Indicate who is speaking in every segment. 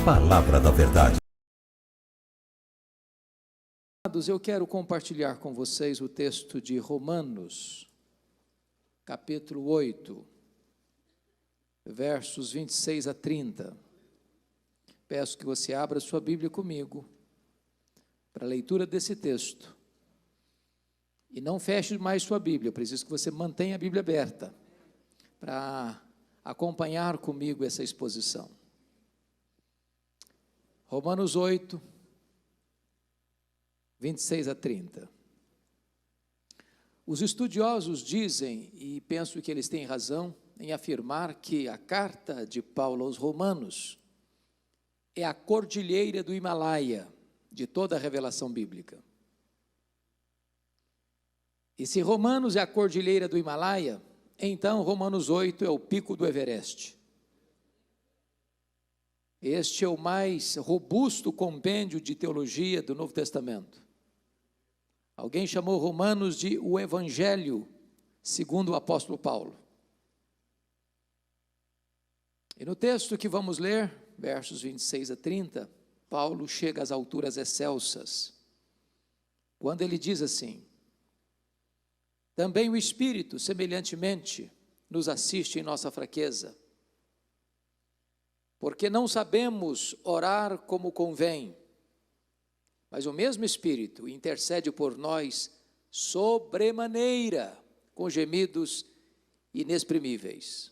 Speaker 1: Palavra da Verdade.
Speaker 2: Eu quero compartilhar com vocês o texto de Romanos, capítulo 8, versos 26 a 30. Peço que você abra sua Bíblia comigo para a leitura desse texto. E não feche mais sua Bíblia, eu preciso que você mantenha a Bíblia aberta para acompanhar comigo essa exposição. Romanos 8, 26 a 30. Os estudiosos dizem, e penso que eles têm razão, em afirmar que a carta de Paulo aos Romanos é a cordilheira do Himalaia de toda a revelação bíblica. E se Romanos é a cordilheira do Himalaia, então Romanos 8 é o pico do Everest. Este é o mais robusto compêndio de teologia do Novo Testamento. Alguém chamou Romanos de o Evangelho segundo o apóstolo Paulo. E no texto que vamos ler, versos 26 a 30, Paulo chega às alturas excelsas, quando ele diz assim: também o Espírito, semelhantemente, nos assiste em nossa fraqueza, porque não sabemos orar como convém, mas o mesmo Espírito intercede por nós sobremaneira, com gemidos inexprimíveis.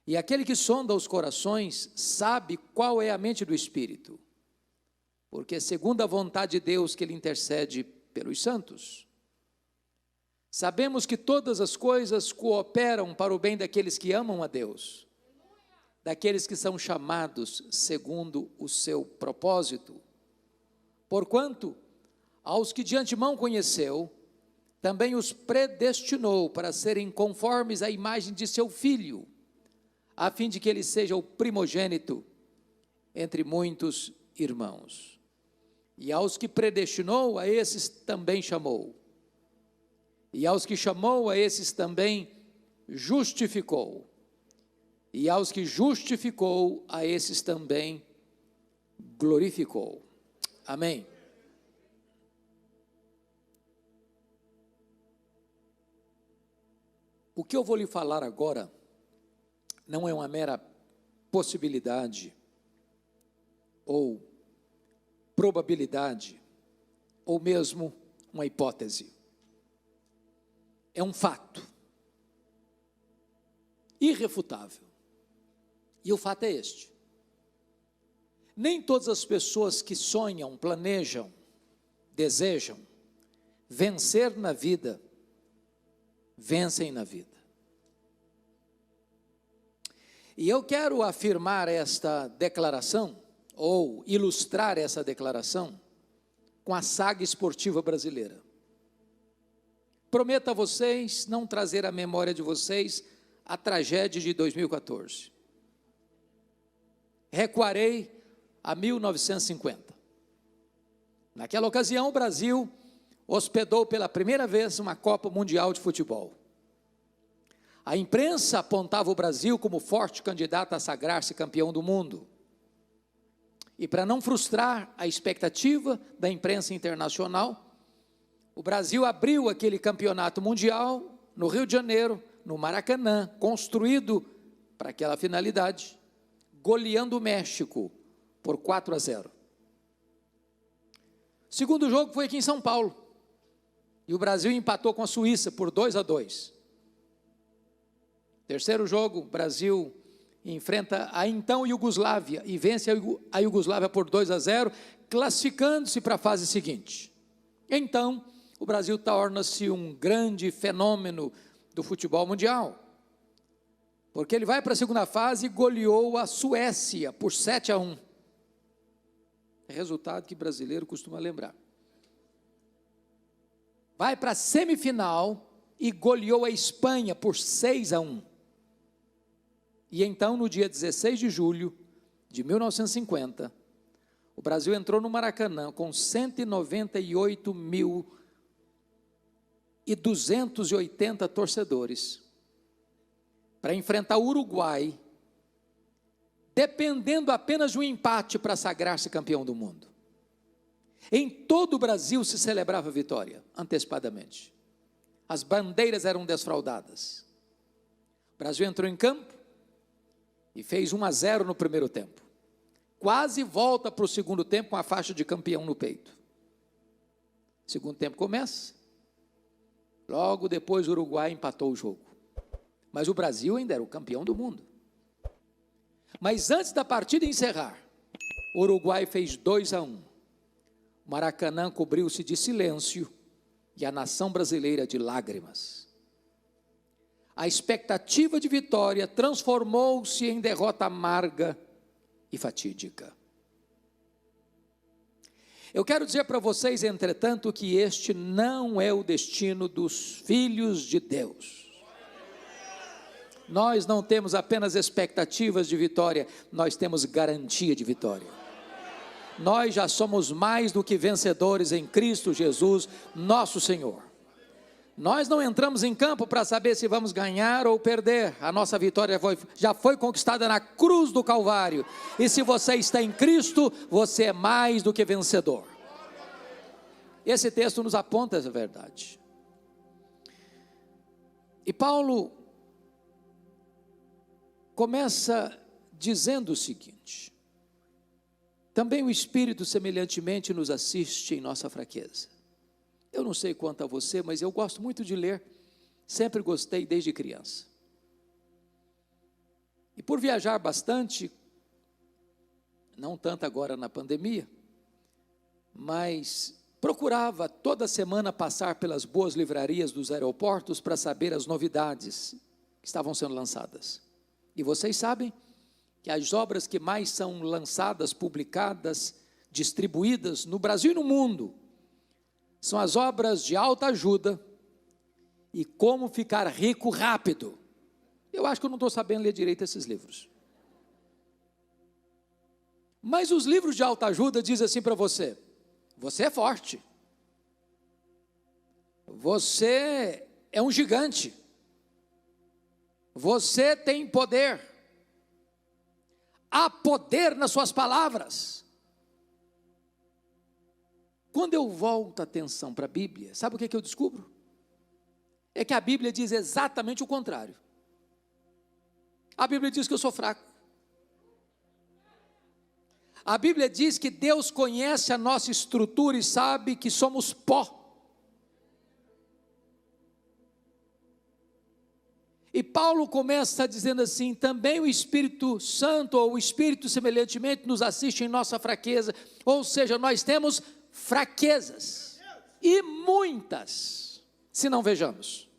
Speaker 2: E aquele que sonda os corações sabe qual é a mente do Espírito, porque segundo a vontade de Deus que ele intercede pelos santos. Sabemos que todas as coisas cooperam para o bem daqueles que amam a Deus, daqueles que são chamados segundo o seu propósito. Porquanto, aos que de antemão conheceu, também os predestinou para serem conformes à imagem de seu Filho, a fim de que ele seja o primogênito entre muitos irmãos. E aos que predestinou, a esses também chamou. E aos que chamou, a esses também justificou. E aos que justificou, a esses também glorificou. Amém. O que eu vou lhe falar agora não é uma mera possibilidade, ou probabilidade, ou mesmo uma hipótese. É um fato irrefutável. E o fato é este: nem todas as pessoas que sonham, planejam, desejam vencer na vida, vencem na vida. E eu quero afirmar esta declaração, ou ilustrar essa declaração, com a saga esportiva brasileira. Prometo a vocês não trazer à memória de vocês a tragédia de 2014. Recuarei a 1950. Naquela ocasião, o Brasil hospedou pela primeira vez uma Copa Mundial de Futebol. A imprensa apontava o Brasil como forte candidato a sagrar-se campeão do mundo. E para não frustrar a expectativa da imprensa internacional, o Brasil abriu aquele campeonato mundial no Rio de Janeiro, no Maracanã, construído para aquela finalidade, goleando o México por 4-0. O segundo jogo foi aqui em São Paulo, e o Brasil empatou com a Suíça por 2-2. Terceiro jogo, o Brasil enfrenta a então Iugoslávia, e vence a Iugoslávia por 2-0, classificando-se para a fase seguinte. Então, o Brasil torna-se um grande fenômeno do futebol mundial, porque ele vai para a segunda fase e goleou a Suécia por 7-1. Resultado que brasileiro costuma lembrar. Vai para a semifinal e goleou a Espanha por 6-1. E então, no dia 16 de julho de 1950, o Brasil entrou no Maracanã com 198.280 torcedores para enfrentar o Uruguai dependendo apenas de um empate para sagrar-se campeão do mundo. Em todo o Brasil se celebrava a vitória, antecipadamente. As bandeiras eram desfraldadas. O Brasil entrou em campo e fez 1-0 no primeiro tempo. Quase volta para o segundo tempo com a faixa de campeão no peito. O segundo tempo começa. Logo depois o Uruguai empatou o jogo. Mas o Brasil ainda era o campeão do mundo. Mas antes da partida encerrar, o Uruguai fez 2-1. O Maracanã cobriu-se de silêncio e a nação brasileira de lágrimas. A expectativa de vitória transformou-se em derrota amarga e fatídica. Eu quero dizer para vocês, entretanto, que este não é o destino dos filhos de Deus. Nós não temos apenas expectativas de vitória, nós temos garantia de vitória. Nós já somos mais do que vencedores em Cristo Jesus, nosso Senhor. Nós não entramos em campo para saber se vamos ganhar ou perder. A nossa vitória já foi conquistada na cruz do Calvário. E se você está em Cristo, você é mais do que vencedor. Esse texto nos aponta essa verdade. E Paulo começa dizendo o seguinte: também o Espírito semelhantemente nos assiste em nossa fraqueza. Eu não sei quanto a você, mas eu gosto muito de ler, sempre gostei desde criança. E por viajar bastante, não tanto agora na pandemia, mas procurava toda semana passar pelas boas livrarias dos aeroportos para saber as novidades que estavam sendo lançadas. E vocês sabem que as obras que mais são lançadas, publicadas, distribuídas no Brasil e no mundo, são as obras de autoajuda e como ficar rico rápido. Eu acho que eu não estou sabendo ler direito esses livros. Mas os livros de autoajuda dizem assim para você: você é forte, você é um gigante, você tem poder, há poder nas suas palavras. Quando eu volto a atenção para a Bíblia, sabe o que eu descubro? É que a Bíblia diz exatamente o contrário. A Bíblia diz que eu sou fraco. A Bíblia diz que Deus conhece a nossa estrutura e sabe que somos pó. E Paulo começa dizendo assim: também o Espírito Santo, ou o Espírito semelhantemente, nos assiste em nossa fraqueza. Ou seja, nós temos fraquezas, e muitas, se não vejamos.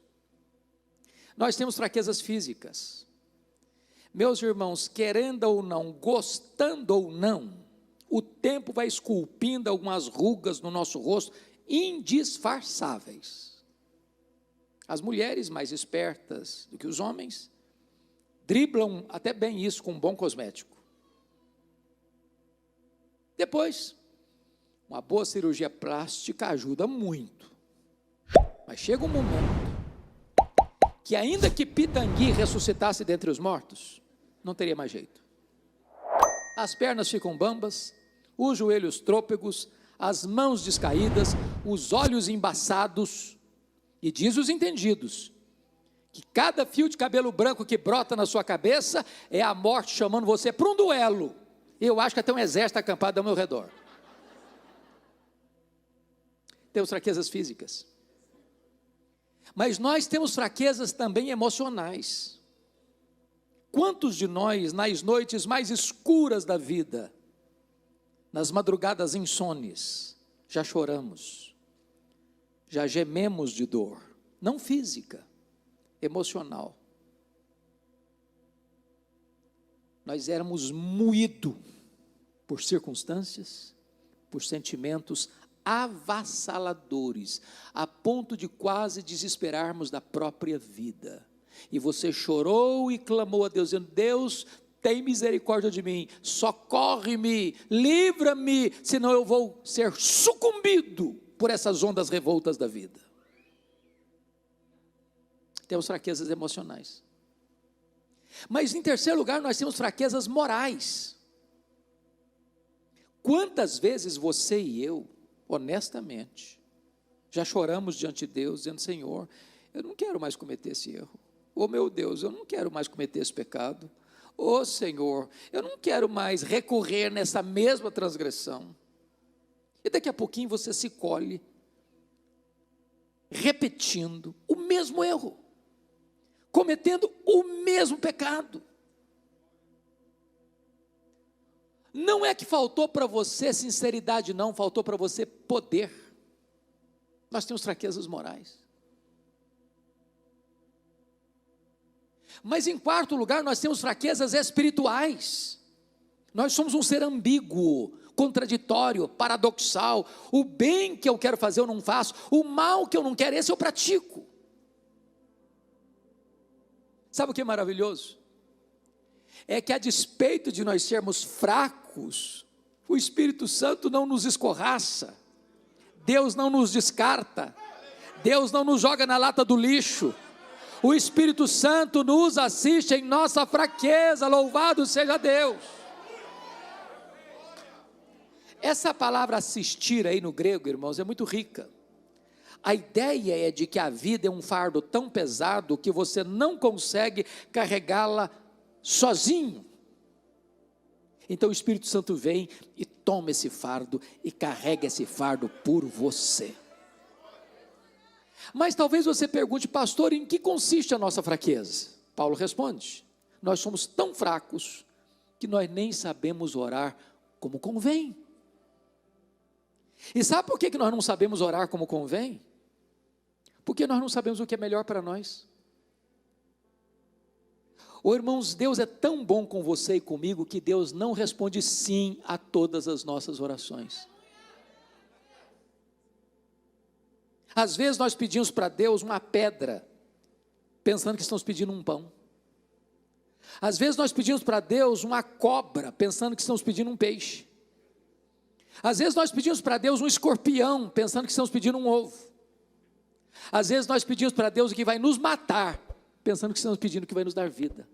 Speaker 2: Nós temos fraquezas físicas. Meus irmãos, querendo ou não, gostando ou não, o tempo vai esculpindo algumas rugas no nosso rosto, indisfarçáveis. As mulheres mais espertas do que os homens, driblam até bem isso com um bom cosmético. Depois, uma boa cirurgia plástica ajuda muito. Mas chega um momento que ainda que Pitangui ressuscitasse dentre os mortos, não teria mais jeito. As pernas ficam bambas, os joelhos trôpegos, as mãos descaídas, os olhos embaçados. E diz os entendidos, que cada fio de cabelo branco que brota na sua cabeça é a morte chamando você para um duelo. Eu acho que até um exército acampado ao meu redor. Temos fraquezas físicas. Mas nós temos fraquezas também emocionais. Quantos de nós, nas noites mais escuras da vida, nas madrugadas insones, já choramos, já gememos de dor, não física, emocional. Nós éramos moídos por circunstâncias, por sentimentos avassaladores, a ponto de quase desesperarmos da própria vida. E você chorou e clamou a Deus, dizendo: Deus, tem misericórdia de mim, socorre-me, livra-me, senão eu vou ser sucumbido por essas ondas revoltas da vida. Temos fraquezas emocionais. Mas em terceiro lugar, nós temos fraquezas morais. Quantas vezes você e eu, honestamente, já choramos diante de Deus, dizendo: Senhor, eu não quero mais cometer esse erro. Oh meu Deus, eu não quero mais cometer esse pecado. Oh Senhor, eu não quero mais recorrer nessa mesma transgressão. E daqui a pouquinho você se colhe repetindo o mesmo erro, cometendo o mesmo pecado. Não é que faltou para você sinceridade, não, faltou para você poder. Nós temos fraquezas morais. Mas em quarto lugar, nós temos fraquezas espirituais. Nós somos um ser ambíguo, contraditório, paradoxal. O bem que eu quero fazer eu não faço, o mal que eu não quero, esse eu pratico. Sabe o que é maravilhoso? É que a despeito de nós sermos fracos, o Espírito Santo não nos escorraça, Deus não nos descarta, Deus não nos joga na lata do lixo. O Espírito Santo nos assiste em nossa fraqueza, louvado seja Deus. Essa palavra assistir aí no grego, irmãos, é muito rica. A ideia é de que a vida é um fardo tão pesado que você não consegue carregá-la sozinho. Então o Espírito Santo vem e toma esse fardo e carrega esse fardo por você. Mas talvez você pergunte: pastor, em que consiste a nossa fraqueza? Paulo responde: nós somos tão fracos que nós nem sabemos orar como convém. E sabe por que nós não sabemos orar como convém? Porque nós não sabemos o que é melhor para nós. Oh, irmãos, Deus é tão bom com você e comigo que Deus não responde sim a todas as nossas orações. Às vezes nós pedimos para Deus uma pedra, pensando que estamos pedindo um pão. Às vezes nós pedimos para Deus uma cobra, pensando que estamos pedindo um peixe. Às vezes nós pedimos para Deus um escorpião, pensando que estamos pedindo um ovo. Às vezes nós pedimos para Deus o que vai nos matar, pensando que estamos pedindo o que vai nos dar vida.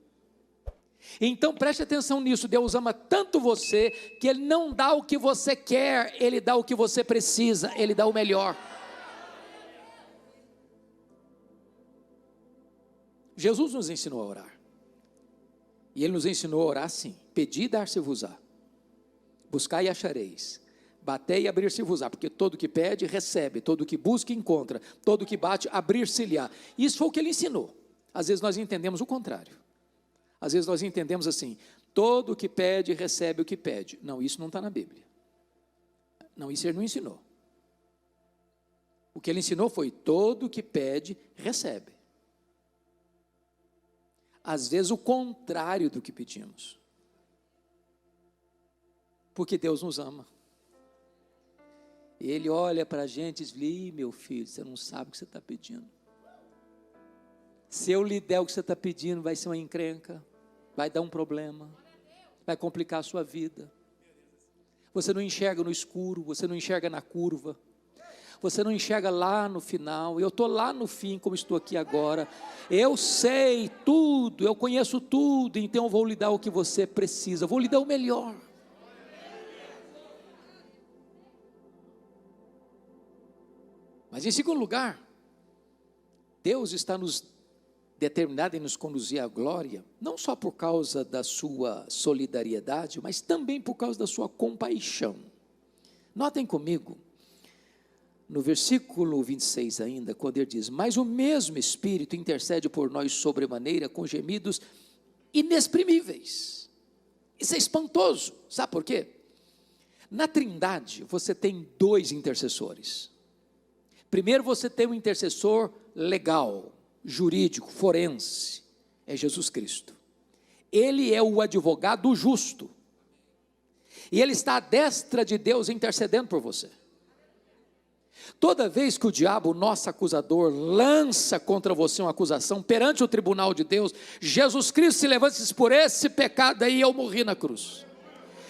Speaker 2: Então preste atenção nisso. Deus ama tanto você, que Ele não dá o que você quer, Ele dá o que você precisa, Ele dá o melhor. Jesus nos ensinou a orar, e Ele nos ensinou a orar assim: pedi e dar-se-vos-á, buscai e achareis, batei e abrir-se-vos-á, porque todo que pede, recebe, todo que busca, encontra, todo que bate, abrir-se-lhe-á. Isso foi o que Ele ensinou. Às vezes nós entendemos o contrário, às vezes nós entendemos assim: todo que pede, recebe o que pede. Não, isso não está na Bíblia, não, isso Ele não ensinou. O que Ele ensinou foi: todo que pede, recebe. Às vezes o contrário do que pedimos, porque Deus nos ama. Ele olha para a gente e diz: Ih, meu filho, você não sabe o que você está pedindo. Se eu lhe der o que você está pedindo, vai ser uma encrenca, vai dar um problema, vai complicar a sua vida. Você não enxerga no escuro, você não enxerga na curva, você não enxerga lá no final. Eu estou lá no fim, como estou aqui agora. Eu sei tudo, eu conheço tudo, então eu vou lhe dar o que você precisa, vou lhe dar o melhor. Mas em segundo lugar, Deus está nos determinado em nos conduzir à glória, não só por causa da sua solidariedade, mas também por causa da sua compaixão. Notem comigo, no versículo 26 ainda, quando ele diz: mas o mesmo Espírito intercede por nós sobremaneira com gemidos inexprimíveis. Isso é espantoso, sabe por quê? Na Trindade você tem dois intercessores. Primeiro você tem um intercessor legal, jurídico, forense, é Jesus Cristo. Ele é o advogado justo, e Ele está à destra de Deus intercedendo por você. Toda vez que o diabo, nosso acusador, lança contra você uma acusação perante o tribunal de Deus, Jesus Cristo se levanta e diz: por esse pecado aí eu morri na cruz.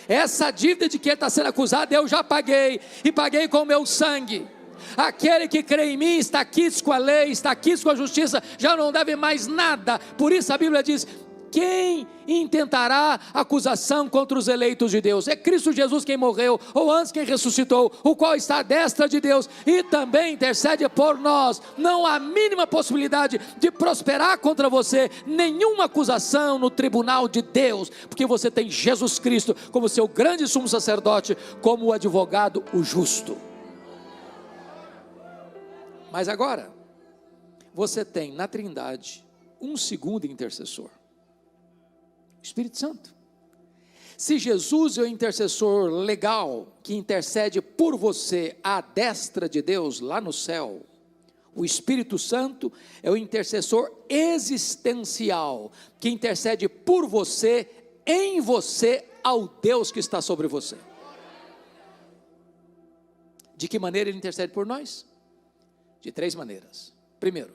Speaker 2: Essa dívida de que ele está sendo acusado eu já paguei, e paguei com o meu sangue. Aquele que crê em mim está quites com a lei, está quites com a justiça, já não deve mais nada. Por isso a Bíblia diz: quem intentará acusação contra os eleitos de Deus? É Cristo Jesus quem morreu, ou antes quem ressuscitou, o qual está à destra de Deus e também intercede por nós. Não há a mínima possibilidade de prosperar contra você nenhuma acusação no tribunal de Deus, porque você tem Jesus Cristo como seu grande sumo sacerdote, como o advogado, o justo. Mas agora, você tem na Trindade um segundo intercessor, o Espírito Santo. Se Jesus é o intercessor legal, que intercede por você à destra de Deus lá no céu, o Espírito Santo é o intercessor existencial, que intercede por você, em você, ao Deus que está sobre você. De que maneira ele intercede por nós? De 3 maneiras. Primeiro,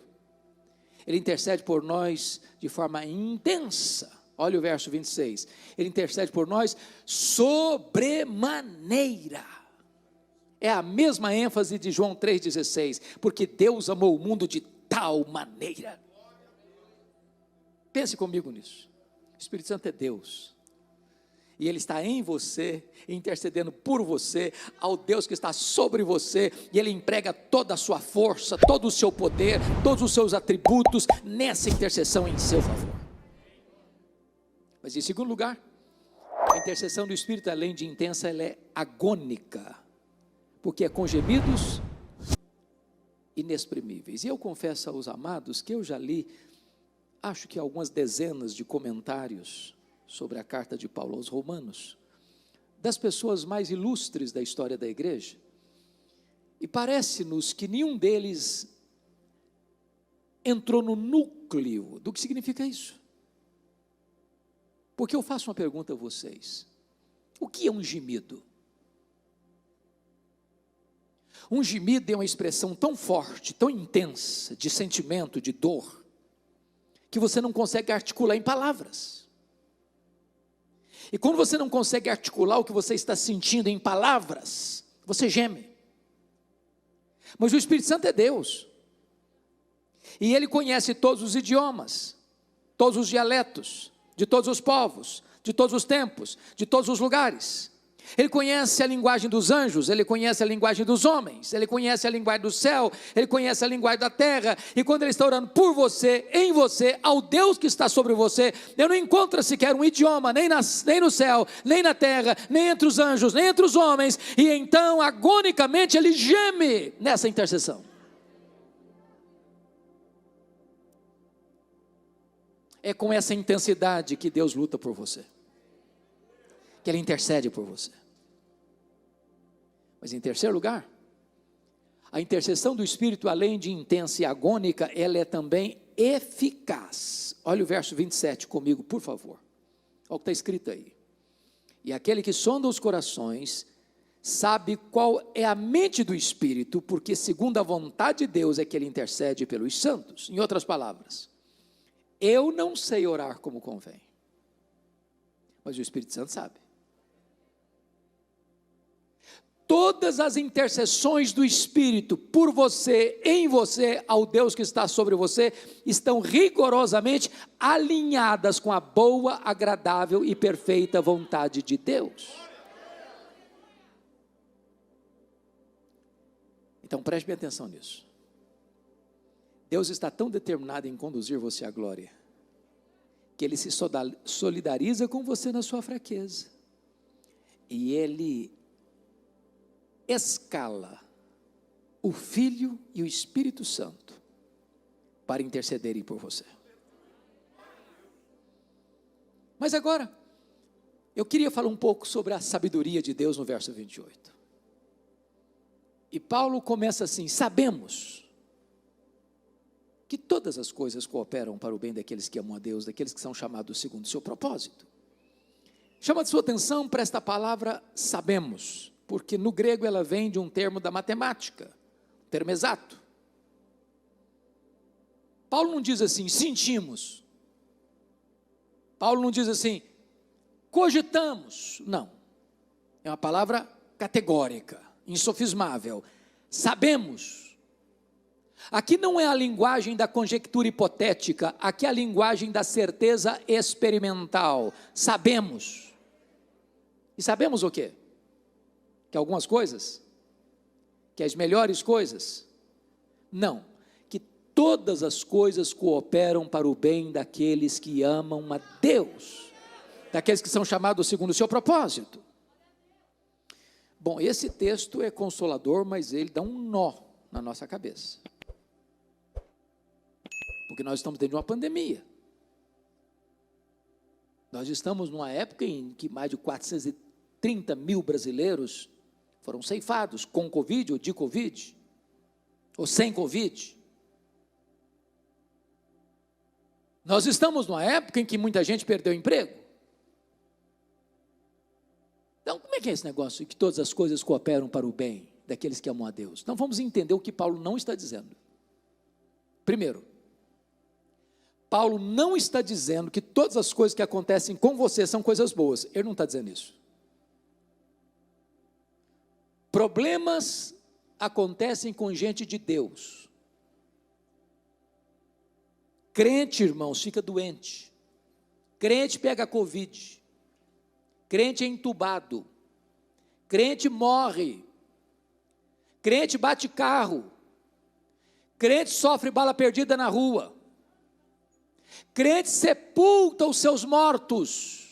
Speaker 2: ele intercede por nós de forma intensa. Olha o verso 26. Ele intercede por nós sobremaneira. É a mesma ênfase de João 3,16. Porque Deus amou o mundo de tal maneira. Pense comigo nisso. O Espírito Santo é Deus. E Ele está em você, intercedendo por você, ao Deus que está sobre você, e Ele emprega toda a sua força, todo o seu poder, todos os seus atributos, nessa intercessão em seu favor. Mas em segundo lugar, a intercessão do Espírito, além de intensa, ela é agônica, porque é com gemidos inexprimíveis. E eu confesso aos amados que eu já li, acho que algumas dezenas de comentários sobre a carta de Paulo aos Romanos, das pessoas mais ilustres da história da igreja, e parece-nos que nenhum deles entrou no núcleo do que significa isso. Porque eu faço uma pergunta a vocês: o que é um gemido? Um gemido é uma expressão tão forte, tão intensa, de sentimento, de dor, que você não consegue articular em palavras. E quando você não consegue articular o que você está sentindo em palavras, você geme. Mas o Espírito Santo é Deus, e Ele conhece todos os idiomas, todos os dialetos, de todos os povos, de todos os tempos, de todos os lugares. Ele conhece a linguagem dos anjos, Ele conhece a linguagem dos homens, Ele conhece a linguagem do céu, Ele conhece a linguagem da terra. E quando Ele está orando por você, em você, ao Deus que está sobre você, Ele não encontra sequer um idioma, nem no céu, nem na terra, nem entre os anjos, nem entre os homens. E então, agonicamente, Ele geme nessa intercessão. É com essa intensidade que Deus luta por você, que Ele intercede por você. Mas em terceiro lugar, a intercessão do Espírito, além de intensa e agônica, ela é também eficaz. Olha o verso 27 comigo, por favor. Olha o que está escrito aí. E aquele que sonda os corações, sabe qual é a mente do Espírito, porque segundo a vontade de Deus é que Ele intercede pelos santos. Em outras palavras, eu não sei orar como convém, mas o Espírito Santo sabe. Todas as intercessões do Espírito por você, em você, ao Deus que está sobre você, estão rigorosamente alinhadas com a boa, agradável e perfeita vontade de Deus. Então preste bem atenção nisso. Deus está tão determinado em conduzir você à glória, que Ele se solidariza com você na sua fraqueza, e Ele escala o Filho e o Espírito Santo para intercederem por você. Mas agora, eu queria falar um pouco sobre a sabedoria de Deus no verso 28. E Paulo começa assim: sabemos que todas as coisas cooperam para o bem daqueles que amam a Deus, daqueles que são chamados segundo o seu propósito. Chama a sua atenção para esta palavra sabemos, porque no grego ela vem de um termo da matemática, um termo exato. Paulo não diz assim, sentimos. Paulo não diz assim, cogitamos. Não, é uma palavra categórica, insofismável. Sabemos. Aqui não é a linguagem da conjectura hipotética, aqui é a linguagem da certeza experimental. Sabemos. E sabemos o quê? Que algumas coisas, que as melhores coisas, não, que todas as coisas cooperam para o bem daqueles que amam a Deus, daqueles que são chamados segundo o seu propósito. Bom, esse texto é consolador, mas ele dá um nó na nossa cabeça. Porque nós estamos dentro de uma pandemia. Nós estamos numa época em que mais de 430 mil brasileiros foram ceifados com Covid ou de Covid, ou sem Covid. Nós estamos numa época em que muita gente perdeu o emprego. Então, como é que é esse negócio de que todas as coisas cooperam para o bem daqueles que amam a Deus? Então, vamos entender o que Paulo não está dizendo. Primeiro, Paulo não está dizendo que todas as coisas que acontecem com você são coisas boas. Ele não está dizendo isso. Problemas acontecem com gente de Deus. Crente, irmãos, fica doente. Crente pega Covid. Crente é entubado. Crente morre. Crente bate carro. Crente sofre bala perdida na rua. Crente sepulta os seus mortos.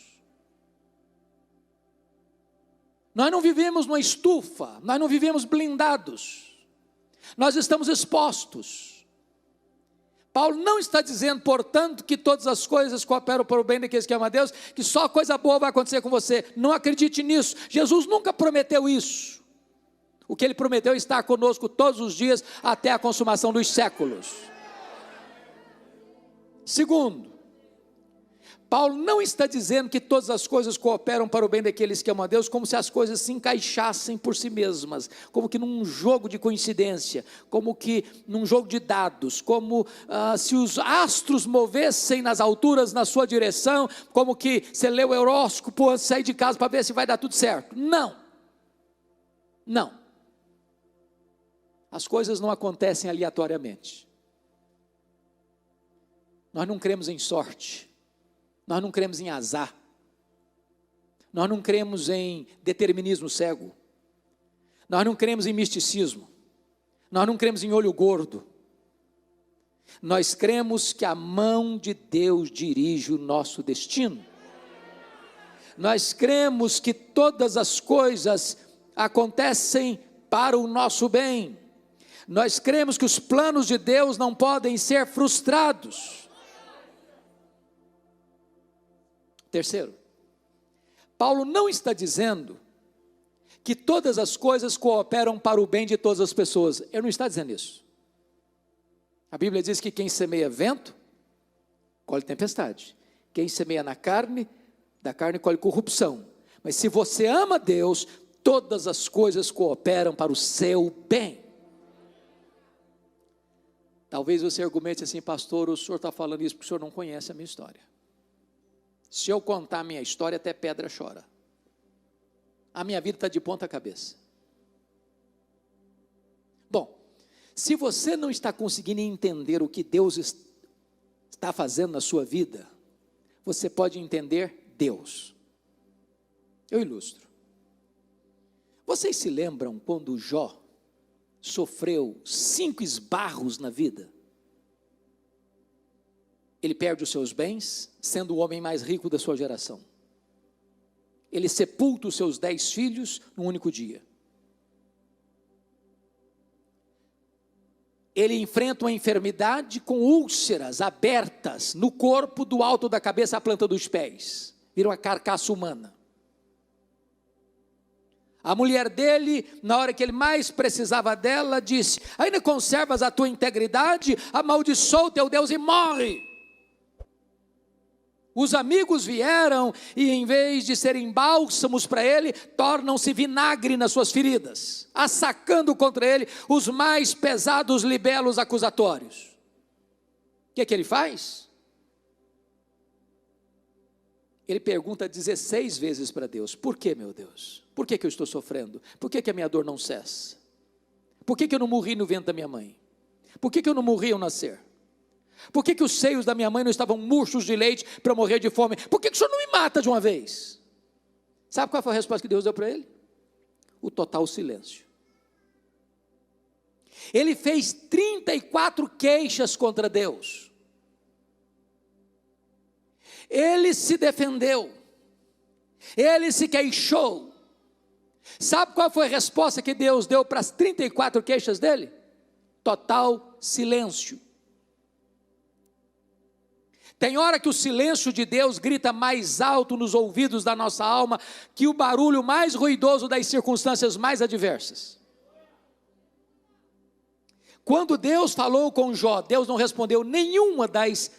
Speaker 2: Nós não vivemos numa estufa, nós não vivemos blindados, nós estamos expostos. Paulo não está dizendo, portanto, que todas as coisas cooperam para o bem daqueles que amam a Deus, que só coisa boa vai acontecer com você. Não acredite nisso, Jesus nunca prometeu isso. O que ele prometeu é estar conosco todos os dias, até a consumação dos séculos. Segundo, Paulo não está dizendo que todas as coisas cooperam para o bem daqueles que amam a Deus, como se as coisas se encaixassem por si mesmas, como que num jogo de coincidência, como que num jogo de dados, como se os astros movessem nas alturas na sua direção, como que você lê o horóscopo antes de sair de casa para ver se vai dar tudo certo. Não, não, as coisas não acontecem aleatoriamente. Nós não cremos em sorte, nós não cremos em azar, nós não cremos em determinismo cego, nós não cremos em misticismo, nós não cremos em olho gordo, nós cremos que a mão de Deus dirige o nosso destino, nós cremos que todas as coisas acontecem para o nosso bem, nós cremos que os planos de Deus não podem ser frustrados. Terceiro, Paulo não está dizendo que todas as coisas cooperam para o bem de todas as pessoas. Ele não está dizendo isso. A Bíblia diz que quem semeia vento, colhe tempestade. Quem semeia na carne, da carne colhe corrupção. Mas se você ama Deus, todas as coisas cooperam para o seu bem. Talvez você argumente assim, pastor, o senhor está falando isso porque o senhor não conhece a minha história. Se eu contar a minha história, até pedra chora. A minha vida está de ponta cabeça. Bom, se você não está conseguindo entender o que Deus está fazendo na sua vida, você pode entender Deus. Eu ilustro. Vocês se lembram quando Jó sofreu 5 esbarros na vida? Ele perde os seus bens, sendo o homem mais rico da sua geração. Ele sepulta os seus 10 filhos num único dia. Ele enfrenta uma enfermidade com úlceras abertas no corpo, do alto da cabeça à planta dos pés. Vira uma carcaça humana. A mulher dele, na hora que ele mais precisava dela, disse: ainda conservas a tua integridade? Amaldiçoa o teu Deus e morre. Os amigos vieram e, em vez de serem bálsamos para ele, tornam-se vinagre nas suas feridas, assacando contra ele os mais pesados libelos acusatórios. O que é que ele faz? Ele pergunta 16 vezes para Deus: por que, meu Deus? Por que eu estou sofrendo? Por que a minha dor não cessa? Por que eu não morri no ventre da minha mãe? Por que eu não morri ao nascer? Por que os seios da minha mãe não estavam murchos de leite para eu morrer de fome? Por que o Senhor não me mata de uma vez? Sabe qual foi a resposta que Deus deu para ele? O total silêncio. Ele fez 34 queixas contra Deus. Ele se defendeu. Ele se queixou. Sabe qual foi a resposta que Deus deu para as 34 queixas dele? Total silêncio. Tem hora que o silêncio de Deus grita mais alto nos ouvidos da nossa alma que o barulho mais ruidoso das circunstâncias mais adversas. Quando Deus falou com Jó, Deus não respondeu nenhuma das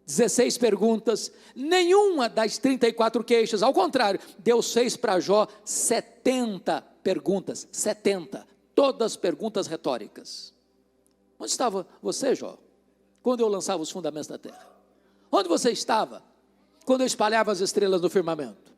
Speaker 2: 16 perguntas, nenhuma das 34 queixas. Ao contrário, Deus fez para Jó 70 perguntas, 70, todas perguntas retóricas. Onde estava você, Jó, quando eu lançava os fundamentos da terra? Onde você estava quando eu espalhava as estrelas no firmamento?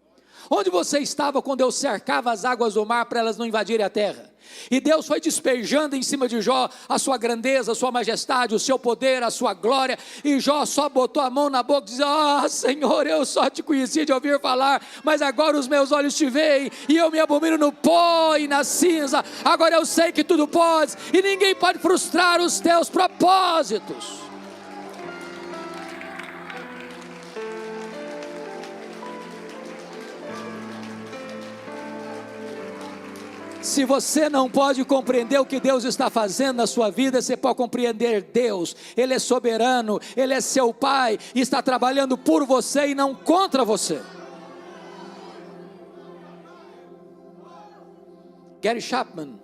Speaker 2: Onde você estava quando eu cercava as águas do mar para elas não invadirem a terra? E Deus foi despejando em cima de Jó a sua grandeza, a sua majestade, o seu poder, a sua glória, e Jó só botou a mão na boca e dizia: Senhor, eu só te conhecia de ouvir falar, mas agora os meus olhos te veem, e eu me abomino no pó e na cinza. Agora eu sei que tudo podes, e ninguém pode frustrar os teus propósitos. Se você não pode compreender o que Deus está fazendo na sua vida, você pode compreender Deus. Ele é soberano, Ele é seu Pai, e está trabalhando por você e não contra você. Gary Chapman,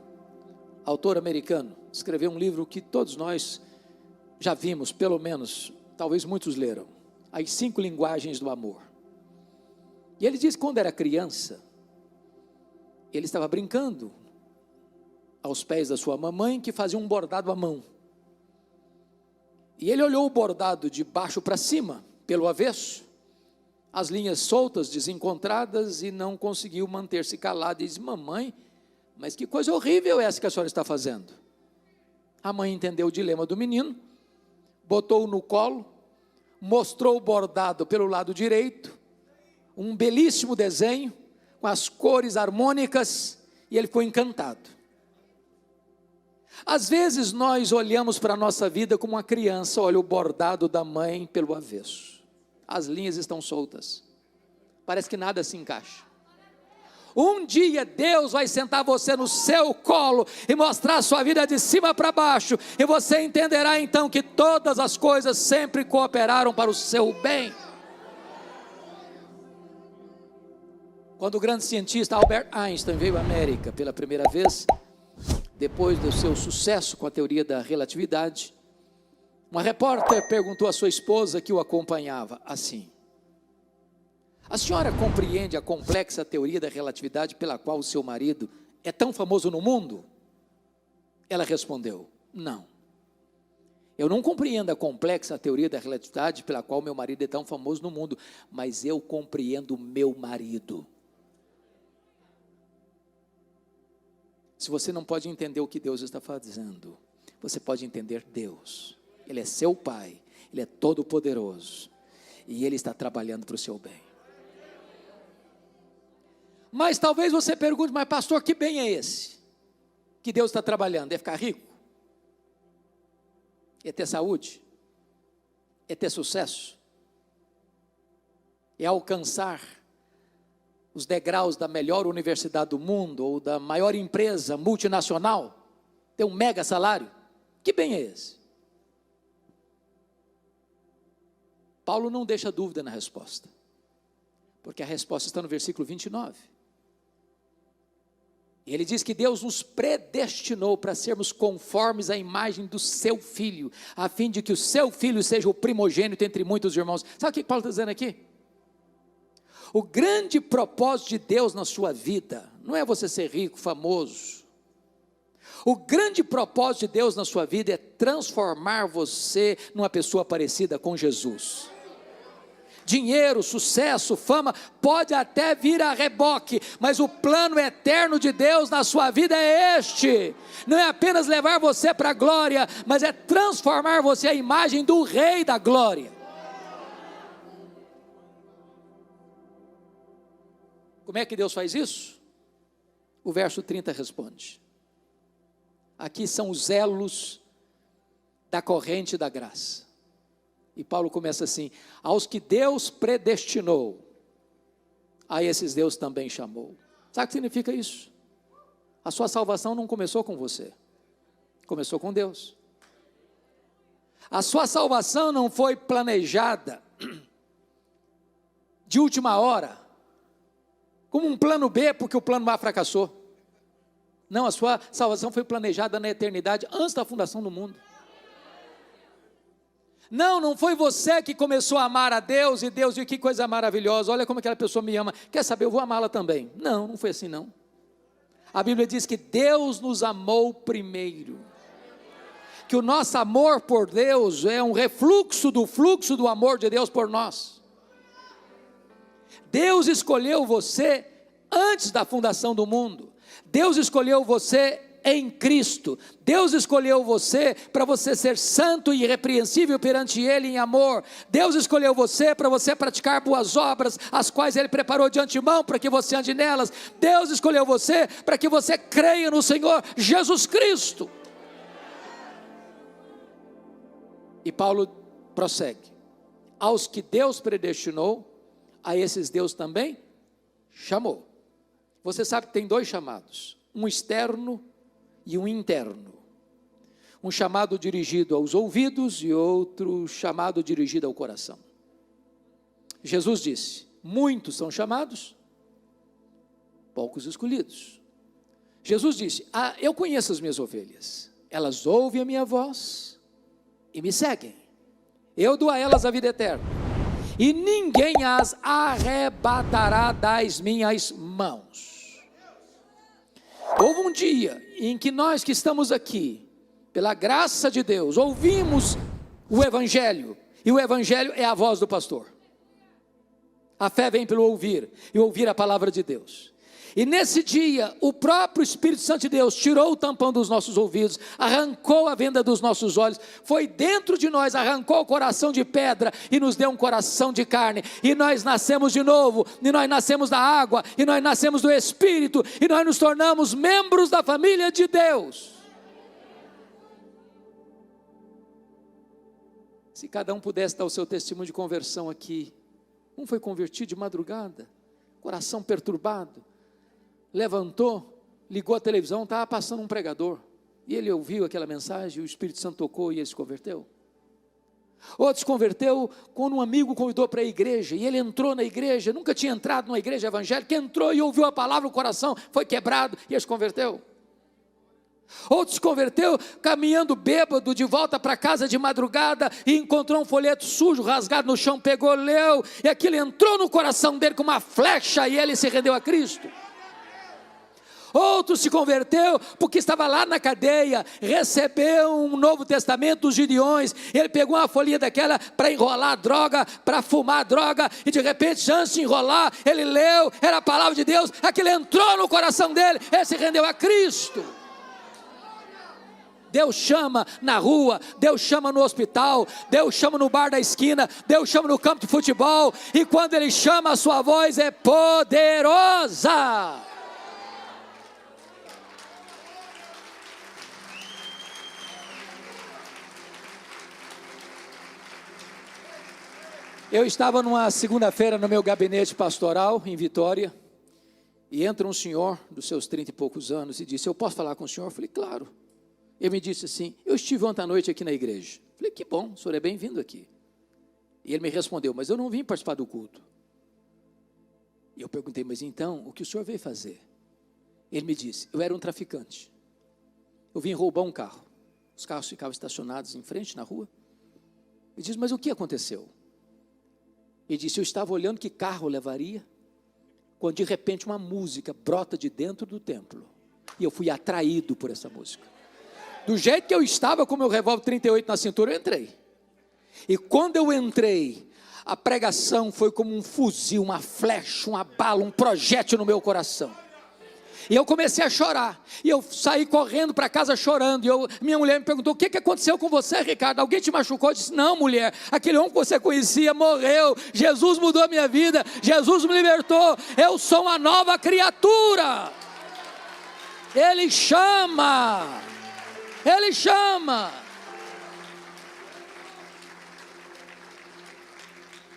Speaker 2: autor americano, escreveu um livro que todos nós já vimos, pelo menos, talvez muitos leram, As 5 Linguagens do Amor. E ele diz que quando era criança, ele estava brincando aos pés da sua mamãe, que fazia um bordado à mão. E ele olhou o bordado de baixo para cima, pelo avesso, as linhas soltas, desencontradas, e não conseguiu manter-se calado. E disse: mamãe, mas que coisa horrível é essa que a senhora está fazendo? A mãe entendeu o dilema do menino, botou-o no colo, mostrou o bordado pelo lado direito, um belíssimo desenho, com as cores harmônicas, e ele ficou encantado. Às vezes nós olhamos para a nossa vida como uma criança olha o bordado da mãe pelo avesso. As linhas estão soltas, parece que nada se encaixa. Um dia Deus vai sentar você no seu colo e mostrar a sua vida de cima para baixo, e você entenderá então que todas as coisas sempre cooperaram para o seu bem. Quando o grande cientista Albert Einstein veio à América pela primeira vez, depois do seu sucesso com a teoria da relatividade, uma repórter perguntou à sua esposa que o acompanhava assim: a senhora compreende a complexa teoria da relatividade pela qual o seu marido é tão famoso no mundo? Ela respondeu: não. Eu não compreendo a complexa teoria da relatividade pela qual meu marido é tão famoso no mundo, mas eu compreendo o meu marido. Se você não pode entender o que Deus está fazendo, você pode entender Deus. Ele é seu Pai, Ele é todo poderoso, e Ele está trabalhando para o seu bem. Mas talvez você pergunte: mas pastor, que bem é esse que Deus está trabalhando? É ficar rico? É ter saúde? É ter sucesso? É alcançar os degraus da melhor universidade do mundo, ou da maior empresa multinacional, ter um mega salário? Que bem é esse? Paulo não deixa dúvida na resposta, porque a resposta está no versículo 29. E ele diz que Deus nos predestinou para sermos conformes à imagem do seu Filho, a fim de que o seu Filho seja o primogênito entre muitos irmãos. Sabe o que Paulo está dizendo aqui? O grande propósito de Deus na sua vida não é você ser rico, famoso. O grande propósito de Deus na sua vida é transformar você numa pessoa parecida com Jesus. dinheiro, sucesso, fama, pode até vir a reboque, mas o plano eterno de Deus na sua vida é este: não é apenas levar você para a glória, mas é transformar você à imagem do Rei da glória. Como é que Deus faz isso? O verso 30 responde. Aqui são os elos da corrente da graça. E Paulo começa assim: aos que Deus predestinou, a esses Deus também chamou. Sabe o que significa isso? A sua salvação não começou com você, começou com Deus. A sua salvação não foi planejada de última hora, como um plano B, porque o plano A fracassou. Não, a sua salvação foi planejada na eternidade, antes da fundação do mundo. Não foi você que começou a amar a Deus, e Deus viu que coisa maravilhosa, olha como aquela pessoa me ama, quer saber, eu vou amá-la também. Não foi assim não. A Bíblia diz que Deus nos amou primeiro, que o nosso amor por Deus é um refluxo do fluxo do amor de Deus por nós. Deus escolheu você antes da fundação do mundo. Deus escolheu você em Cristo. Deus escolheu você para você ser santo e irrepreensível perante Ele em amor. Deus escolheu você para você praticar boas obras, as quais Ele preparou de antemão para que você ande nelas. Deus escolheu você para que você creia no Senhor Jesus Cristo. E Paulo prossegue: aos que Deus predestinou, a esses Deus também chamou. Você sabe que tem dois chamados, um externo e um interno. Um chamado dirigido aos ouvidos e outro chamado dirigido ao coração. Jesus disse: muitos são chamados, poucos escolhidos. Jesus disse: eu conheço as minhas ovelhas, elas ouvem a minha voz e me seguem. Eu dou a elas a vida eterna, e ninguém as arrebatará das minhas mãos. Houve um dia em que nós que estamos aqui, pela graça de Deus, ouvimos o Evangelho, e o Evangelho é a voz do pastor. A fé vem pelo ouvir, e ouvir a palavra de Deus. E nesse dia, o próprio Espírito Santo de Deus tirou o tampão dos nossos ouvidos, arrancou a venda dos nossos olhos, foi dentro de nós, arrancou o coração de pedra e nos deu um coração de carne, e nós nascemos de novo, e nós nascemos da água, e nós nascemos do Espírito, e nós nos tornamos membros da família de Deus. Se cada um pudesse dar o seu testemunho de conversão aqui. Um foi convertido de madrugada, coração perturbado, levantou, ligou a televisão, estava passando um pregador, e ele ouviu aquela mensagem, o Espírito Santo tocou e ele se converteu. Outro se converteu quando um amigo convidou para a igreja, e ele entrou na igreja, nunca tinha entrado numa igreja evangélica, entrou e ouviu a palavra, o coração foi quebrado e ele se converteu. Outro se converteu caminhando bêbado de volta para casa de madrugada e encontrou um folheto sujo, rasgado no chão, pegou, leu, e aquilo entrou no coração dele como uma flecha e ele se rendeu a Cristo. Outro se converteu porque estava lá na cadeia, recebeu um Novo Testamento dos Gideões, ele pegou uma folhinha daquela para enrolar droga, para fumar droga, e de repente, antes de enrolar, ele leu, era a palavra de Deus, aquilo entrou no coração dele, ele se rendeu a Cristo. Deus chama na rua, Deus chama no hospital, Deus chama no bar da esquina, Deus chama no campo de futebol, e quando Ele chama, a sua voz é poderosa. Eu estava numa segunda-feira no meu gabinete pastoral em Vitória, e entra um senhor dos seus 30 e poucos anos e disse: eu posso falar com o senhor? Eu falei: claro. Ele me disse assim: eu estive ontem à noite aqui na igreja. Eu falei: que bom, o senhor é bem-vindo aqui. E ele me respondeu: mas eu não vim participar do culto. E eu perguntei: mas então, o que o senhor veio fazer? Ele me disse: eu era um traficante, eu vim roubar um carro. Os carros ficavam estacionados em frente na rua. Ele disse: mas o que aconteceu? Ele disse: eu estava olhando que carro eu levaria, quando de repente uma música brota de dentro do templo, e eu fui atraído por essa música. Do jeito que eu estava, com meu revólver 38 na cintura, eu entrei. E quando eu entrei, a pregação foi como um fuzil, uma flecha, uma bala, um projétil no meu coração. E eu comecei a chorar, e eu saí correndo para casa chorando, e minha mulher me perguntou: o que aconteceu com você, Ricardo? Alguém te machucou? Eu disse: não, mulher, aquele homem que você conhecia morreu, Jesus mudou a minha vida, Jesus me libertou, eu sou uma nova criatura. Ele chama, Ele chama.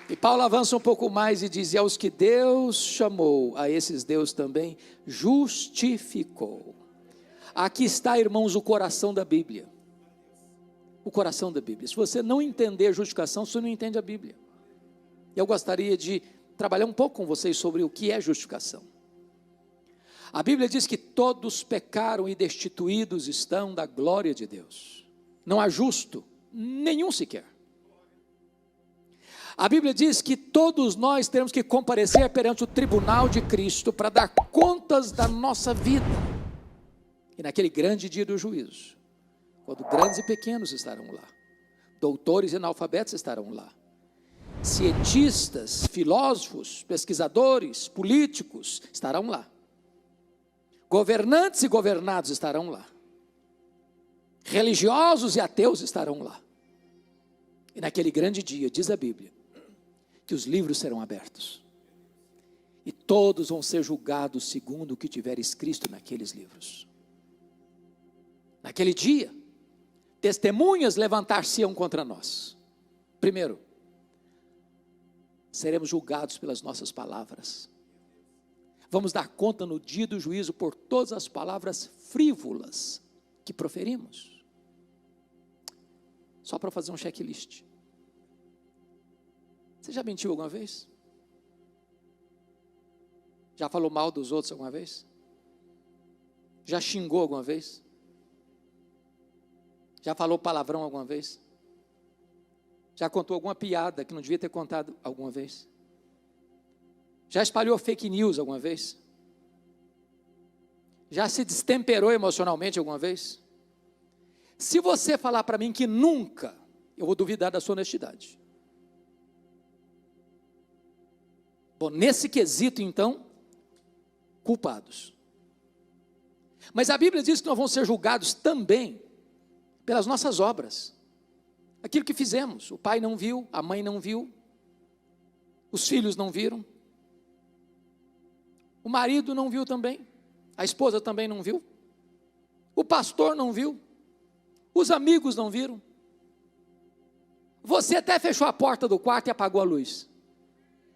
Speaker 2: E Paulo avança um pouco mais e diz: e aos que Deus chamou, a esses Deus também justificou. Aqui está, irmãos, o coração da Bíblia. O coração da Bíblia. Se você não entender a justificação, você não entende a Bíblia. Eu gostaria de trabalhar um pouco com vocês sobre o que é justificação. A Bíblia diz que todos pecaram e destituídos estão da glória de Deus. Não há justo, nenhum sequer. A Bíblia diz que todos nós temos que comparecer perante o tribunal de Cristo para dar contas da nossa vida. E naquele grande dia do juízo, quando grandes e pequenos estarão lá, doutores e analfabetos estarão lá, cientistas, filósofos, pesquisadores, políticos estarão lá, governantes e governados estarão lá, religiosos e ateus estarão lá. E naquele grande dia, diz a Bíblia, que os livros serão abertos, e todos vão ser julgados segundo o que tiver escrito naqueles livros. Naquele dia, testemunhas levantar-se-ão contra nós. Primeiro, seremos julgados pelas nossas palavras. Vamos dar conta no dia do juízo por todas as palavras frívolas que proferimos. Só para fazer um checklist. Você já mentiu alguma vez? Já falou mal dos outros alguma vez? Já xingou alguma vez? Já falou palavrão alguma vez? Já contou alguma piada que não devia ter contado alguma vez? Já espalhou fake news alguma vez? Já se destemperou emocionalmente alguma vez? Se você falar para mim que nunca, eu vou duvidar da sua honestidade. Bom, nesse quesito então, culpados. Mas a Bíblia diz que nós vamos ser julgados também pelas nossas obras. Aquilo que fizemos, o pai não viu, a mãe não viu, os filhos não viram, o marido não viu também, a esposa também não viu, o pastor não viu, os amigos não viram, você até fechou a porta do quarto e apagou a luz,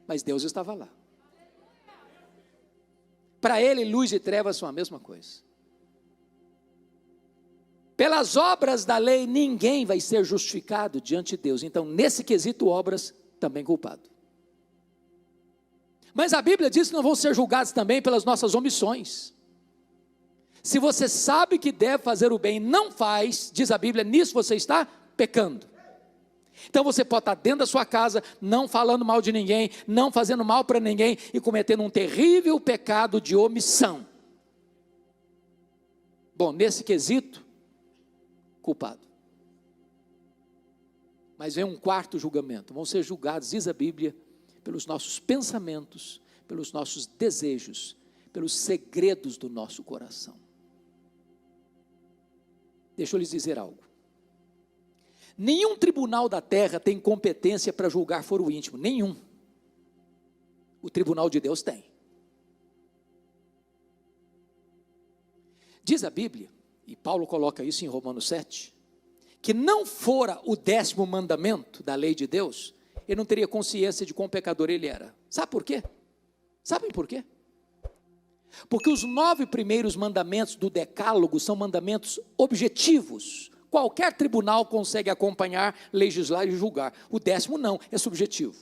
Speaker 2: mas Deus estava lá. Para Ele, luz e trevas são a mesma coisa. Pelas obras da lei, ninguém vai ser justificado diante de Deus. Então, nesse quesito, obras, também culpado. Mas a Bíblia diz que nós vamos ser julgados também pelas nossas omissões. Se você sabe que deve fazer o bem e não faz, diz a Bíblia, nisso você está pecando. Então você pode estar dentro da sua casa, não falando mal de ninguém, não fazendo mal para ninguém e cometendo um terrível pecado de omissão. Bom, nesse quesito, culpado. Mas vem um quarto julgamento. Vão ser julgados, diz a Bíblia, pelos nossos pensamentos, pelos nossos desejos, pelos segredos do nosso coração. Deixa eu lhes dizer algo. Nenhum tribunal da terra tem competência para julgar foro íntimo, nenhum. O tribunal de Deus tem. Diz a Bíblia, e Paulo coloca isso em Romanos 7, que não fora o 10º mandamento da lei de Deus, ele não teria consciência de quão pecador ele era. Sabe por quê? Sabem por quê? Porque os 9 primeiros mandamentos do decálogo são mandamentos objetivos. Qualquer tribunal consegue acompanhar, legislar e julgar. O 10º não, é subjetivo.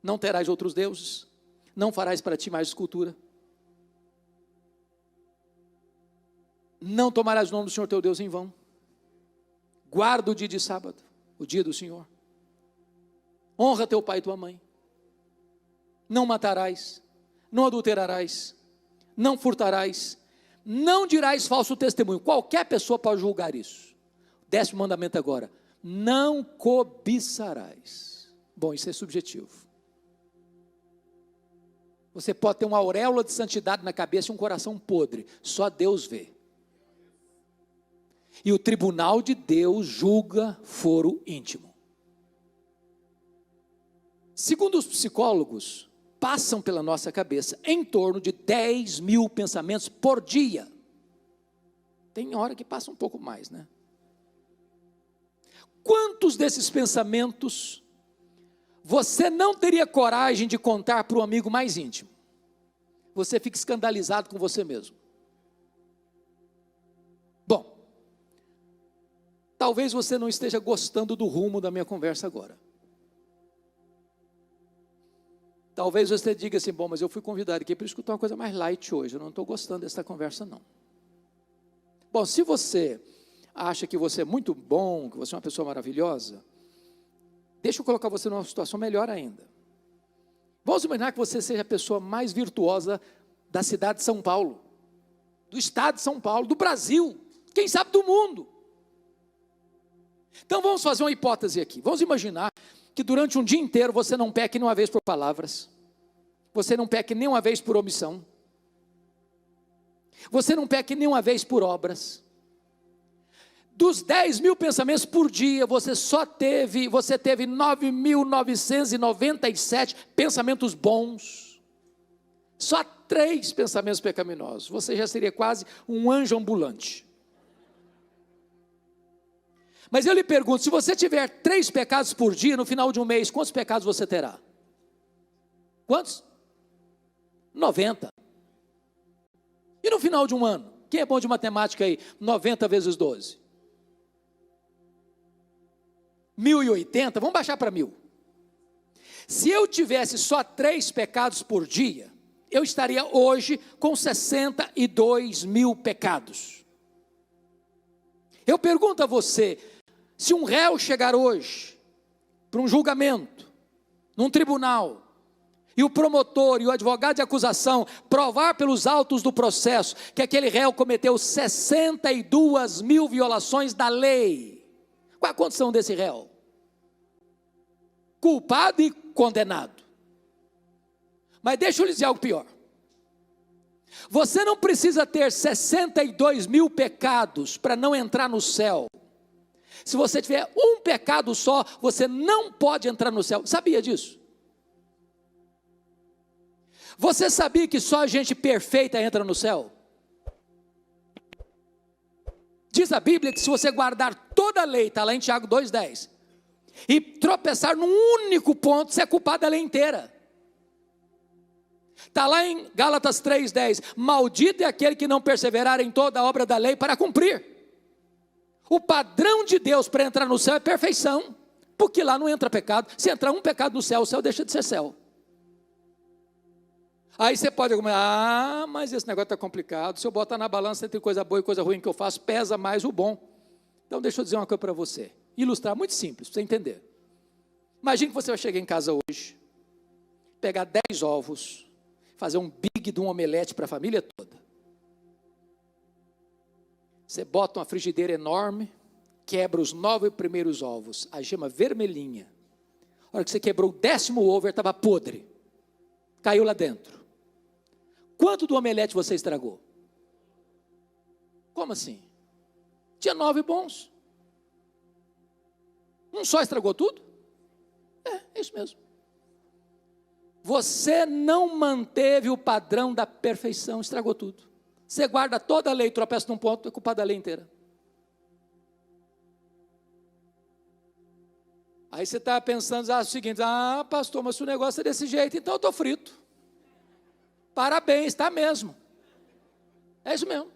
Speaker 2: Não terás outros deuses, não farás para ti mais escultura, não tomarás o nome do Senhor teu Deus em vão, guarda o dia de sábado, o dia do Senhor, honra teu pai e tua mãe, não matarás, não adulterarás, não furtarás, não dirás falso testemunho. Qualquer pessoa pode julgar isso. 10º mandamento agora, não cobiçarás. Bom, isso é subjetivo. Você pode ter uma auréola de santidade na cabeça e um coração podre, só Deus vê. E o tribunal de Deus julga foro íntimo. Segundo os psicólogos, passam pela nossa cabeça em torno de 10 mil pensamentos por dia. Tem hora que passa um pouco mais, né? Quantos desses pensamentos você não teria coragem de contar para o amigo mais íntimo? Você fica escandalizado com você mesmo. Bom, talvez você não esteja gostando do rumo da minha conversa agora. Talvez você diga assim, bom, mas eu fui convidado aqui para escutar uma coisa mais light hoje, eu não estou gostando dessa conversa não. Bom, se você acha que você é muito bom, que você é uma pessoa maravilhosa, deixa eu colocar você numa situação melhor ainda. Vamos imaginar que você seja a pessoa mais virtuosa da cidade de São Paulo, do estado de São Paulo, do Brasil, quem sabe do mundo. Então vamos fazer uma hipótese aqui. Vamos imaginar que durante um dia inteiro você não peque nenhuma vez por palavras, você não peque nenhuma vez por omissão, você não peque nenhuma vez por obras. Dos 10 mil pensamentos por dia, você teve 9.997 pensamentos bons, só 3 pensamentos pecaminosos, você já seria quase um anjo ambulante. Mas eu lhe pergunto, se você tiver 3 pecados por dia, no final de um mês, quantos pecados você terá? Quantos? 90. E no final de um ano? Quem é bom de matemática aí? 90 vezes 12. 1080, vamos baixar para 1000. Se eu tivesse só 3 pecados por dia, eu estaria hoje com 62 mil pecados. Eu pergunto a você, se um réu chegar hoje para um julgamento, num tribunal, e o promotor e o advogado de acusação provar pelos autos do processo que aquele réu cometeu 62 mil violações da lei, qual a condição desse réu? Culpado e condenado. Mas deixa eu lhe dizer algo pior. Você não precisa ter 62 mil pecados para não entrar no céu. Se você tiver um pecado só, você não pode entrar no céu. Sabia disso? Você sabia que só gente perfeita entra no céu? Diz a Bíblia que se você guardar toda a lei, está lá em Tiago 2,10, e tropeçar num único ponto, você é culpado da lei inteira. Está lá em Gálatas 3,10, maldito é aquele que não perseverar em toda a obra da lei para cumprir. O padrão de Deus para entrar no céu é perfeição, porque lá não entra pecado. Se entrar um pecado no céu, o céu deixa de ser céu. Aí você pode argumentar, mas esse negócio está complicado, se eu botar na balança entre coisa boa e coisa ruim que eu faço, pesa mais o bom. Então deixa eu dizer uma coisa para você, ilustrar, muito simples, para você entender. Imagine que você vai chegar em casa hoje, pegar 10 ovos, fazer um big de um omelete para a família toda. Você bota uma frigideira enorme, quebra os 9 primeiros ovos, a gema vermelhinha. A hora que você quebrou o 10º ovo, ele estava podre, caiu lá dentro. Quanto do omelete você estragou? Como assim? Tinha 9 bons. Um só estragou tudo? É isso mesmo. Você não manteve o padrão da perfeição, estragou tudo. Você guarda toda a lei, tropeça num ponto, é culpado da lei inteira. Aí você está pensando o seguinte, pastor, mas se o negócio é desse jeito, então eu estou frito. Parabéns, está mesmo. É isso mesmo.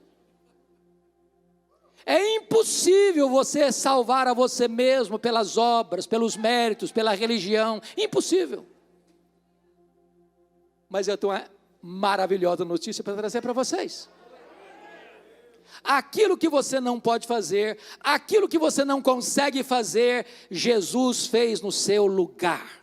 Speaker 2: É impossível você salvar a você mesmo pelas obras, pelos méritos, pela religião. Impossível. Mas eu tenho uma maravilhosa notícia para trazer para vocês. Aquilo que você não pode fazer, aquilo que você não consegue fazer, Jesus fez no seu lugar.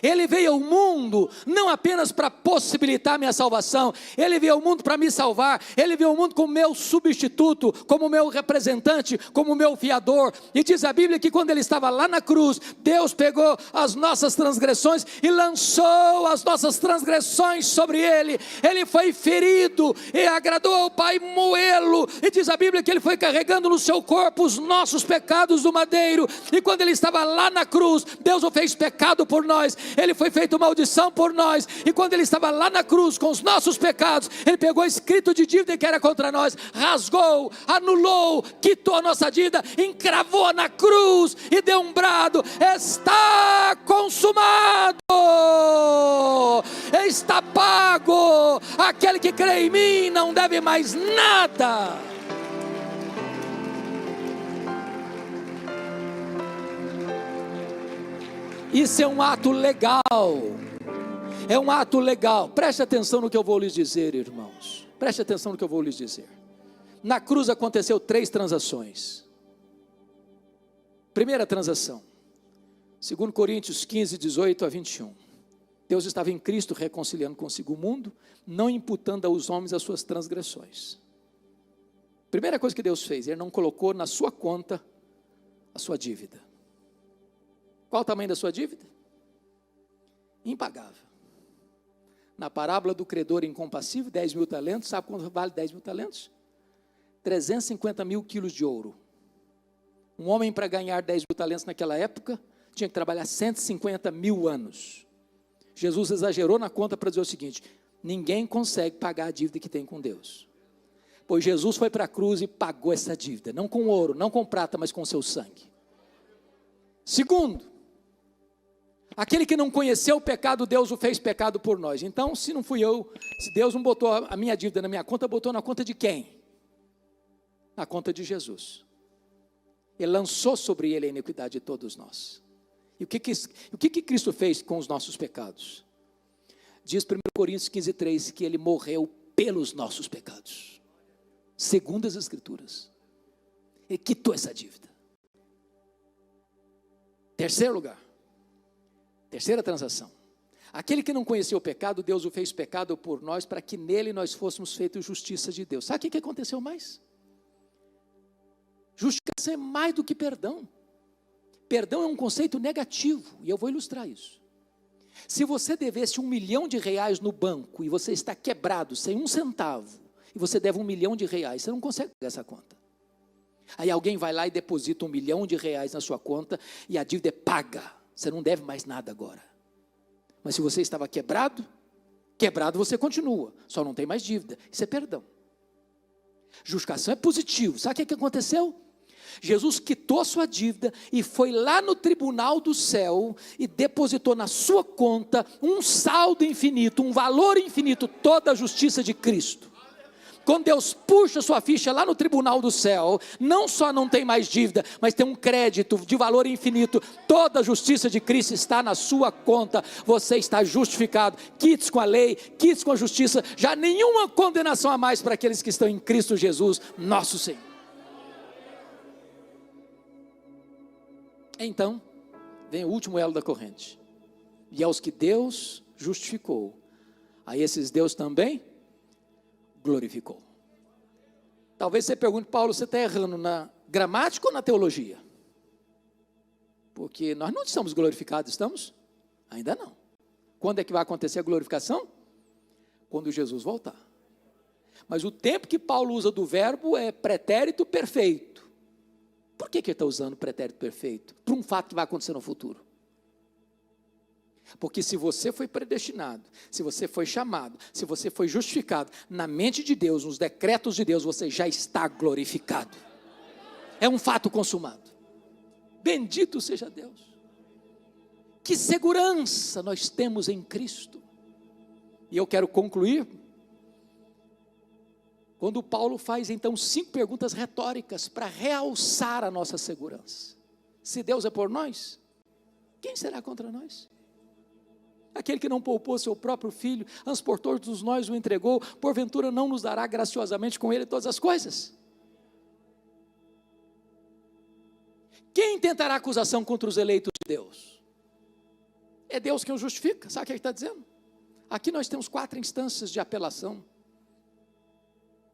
Speaker 2: Ele veio ao mundo não apenas para possibilitar minha salvação, Ele veio ao mundo para me salvar, Ele veio ao mundo como meu substituto, como meu representante, como meu fiador. E diz a Bíblia que quando Ele estava lá na cruz, Deus pegou as nossas transgressões e lançou as nossas transgressões sobre Ele. Ele foi ferido e agradou ao Pai moê-lo, e diz a Bíblia que Ele foi carregando no seu corpo os nossos pecados do madeiro. E quando Ele estava lá na cruz, Deus o fez pecado por nós, Ele foi feito maldição por nós. E quando Ele estava lá na cruz com os nossos pecados, Ele pegou escrito de dívida que era contra nós, rasgou, anulou, quitou a nossa dívida, encravou na cruz e deu um brado: está consumado, está pago, aquele que crê em mim não deve mais nada. Isso é um ato legal, é um ato legal. Preste atenção no que eu vou lhes dizer, irmãos, preste atenção no que eu vou lhes dizer. Na cruz aconteceu 3 transações. Primeira transação, 2 Coríntios 15, 18 a 21. Deus estava em Cristo reconciliando consigo o mundo, não imputando aos homens as suas transgressões. Primeira coisa que Deus fez, Ele não colocou na sua conta a sua dívida. Qual o tamanho da sua dívida? Impagável. Na parábola do credor incompassível, 10 mil talentos, sabe quanto vale 10 mil talentos? 350 mil quilos de ouro. Um homem, para ganhar 10 mil talentos naquela época, tinha que trabalhar 150 mil anos. Jesus exagerou na conta para dizer o seguinte: ninguém consegue pagar a dívida que tem com Deus. Pois Jesus foi para a cruz e pagou essa dívida, não com ouro, não com prata, mas com seu sangue. Segundo, aquele que não conheceu o pecado, Deus o fez pecado por nós. Então, se não fui eu, se Deus não botou a minha dívida na minha conta, botou na conta de quem? Na conta de Jesus. Ele lançou sobre Ele a iniquidade de todos nós. E o que Cristo fez com os nossos pecados? Diz 1 Coríntios 15, 3, que Ele morreu pelos nossos pecados, segundo as Escrituras. Ele quitou essa dívida. Terceiro lugar, terceira transação, aquele que não conheceu o pecado, Deus o fez pecado por nós, para que nele nós fôssemos feitos justiça de Deus. Sabe o que aconteceu mais? Justificação é mais do que perdão. Perdão é um conceito negativo, e eu vou ilustrar isso. Se você devesse R$1 milhão no banco, e você está quebrado, sem um centavo, e você deve R$1 milhão, você não consegue pagar essa conta. Aí alguém vai lá e deposita R$1 milhão na sua conta, e a dívida é paga, você não deve mais nada agora. Mas se você estava quebrado você continua, só não tem mais dívida, isso é perdão. Justificação é positivo. Sabe o que aconteceu? Jesus quitou a sua dívida e foi lá no tribunal do céu e depositou na sua conta um saldo infinito, um valor infinito, toda a justiça de Cristo. Quando Deus puxa sua ficha lá no tribunal do céu, não só não tem mais dívida, mas tem um crédito de valor infinito. Toda a justiça de Cristo está na sua conta. Você está justificado, quites com a lei, quites com a justiça. Já nenhuma condenação a mais para aqueles que estão em Cristo Jesus, nosso Senhor. Então, vem o último elo da corrente. E aos que Deus justificou, a esses Deus também glorificou. Talvez você pergunte: Paulo, você está errando na gramática ou na teologia? Porque nós não estamos glorificados, estamos? Ainda não. Quando é que vai acontecer a glorificação? Quando Jesus voltar. Mas o tempo que Paulo usa do verbo é pretérito perfeito. Por que ele está usando pretérito perfeito? Para um fato que vai acontecer no futuro. Porque se você foi predestinado, se você foi chamado, se você foi justificado, na mente de Deus, nos decretos de Deus, você já está glorificado. É um fato consumado. Bendito seja Deus. Que segurança nós temos em Cristo. E eu quero concluir quando Paulo faz então 5 perguntas retóricas para realçar a nossa segurança. Se Deus é por nós, quem será contra nós? Aquele que não poupou seu próprio filho, antes por todos nós o entregou, porventura não nos dará graciosamente com ele todas as coisas? Quem tentará acusação contra os eleitos de Deus? é Deus quem o justifica. Sabe o que ele está dizendo? Aqui nós temos 4 instâncias de apelação.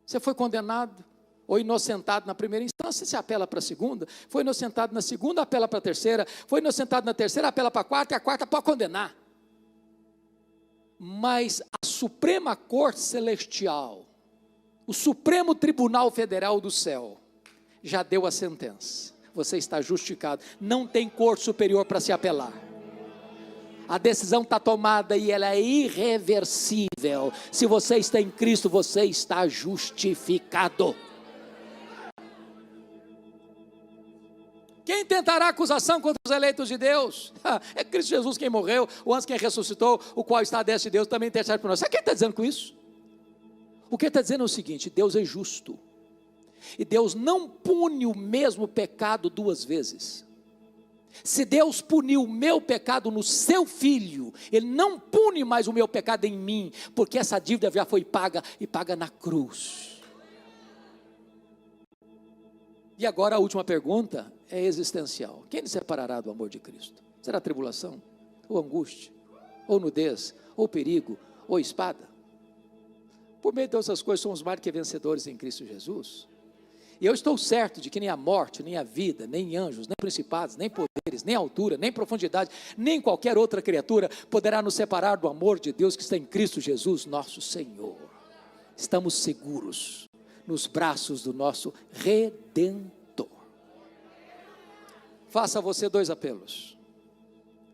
Speaker 2: Você foi condenado ou inocentado na primeira instância, você apela para a segunda. Foi inocentado na segunda, apela para a terceira. Foi inocentado na terceira, apela para a quarta, e a quarta pode condenar. Mas a Suprema Corte Celestial, o Supremo Tribunal Federal do céu, já deu a sentença. Você está justificado. Não tem corte superior para se apelar. A decisão está tomada e ela é irreversível. Se você está em Cristo, você está justificado. Quem tentará acusação contra os eleitos de Deus? É Cristo Jesus quem morreu, o antes quem ressuscitou, o qual está à destra de Deus, também intercede por nós. Sabe o que ele está dizendo com isso? O que ele está dizendo é o seguinte: Deus é justo. E Deus não pune o mesmo pecado 2 vezes. Se Deus puniu o meu pecado no seu filho, Ele não pune mais o meu pecado em mim, porque essa dívida já foi paga e paga na cruz. E agora a última pergunta é existencial: quem nos separará do amor de Cristo? Será tribulação, ou angústia, ou nudez, ou perigo, ou espada? Por meio de todas essas coisas somos mais que vencedores em Cristo Jesus. E eu estou certo de que nem a morte, nem a vida, nem anjos, nem principados, nem poderes, nem altura, nem profundidade, nem qualquer outra criatura poderá nos separar do amor de Deus que está em Cristo Jesus, nosso Senhor. Estamos seguros nos braços do nosso Redentor. Faça você 2 apelos.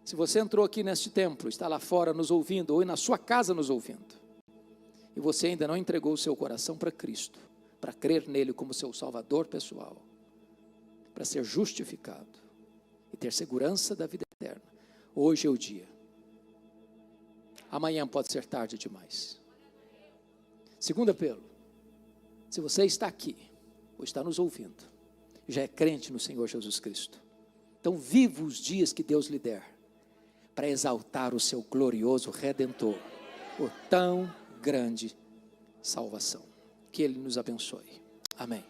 Speaker 2: Se você entrou aqui neste templo, está lá fora nos ouvindo, ou na sua casa nos ouvindo, e você ainda não entregou o seu coração para Cristo, para crer nele como seu Salvador pessoal, para ser justificado e ter segurança da vida eterna, hoje é o dia. Amanhã pode ser tarde demais. Segundo apelo: se você está aqui, ou está nos ouvindo, já é crente no Senhor Jesus Cristo, então viva os dias que Deus lhe der, para exaltar o seu glorioso Redentor, por tão grande salvação. Que Ele nos abençoe. Amém.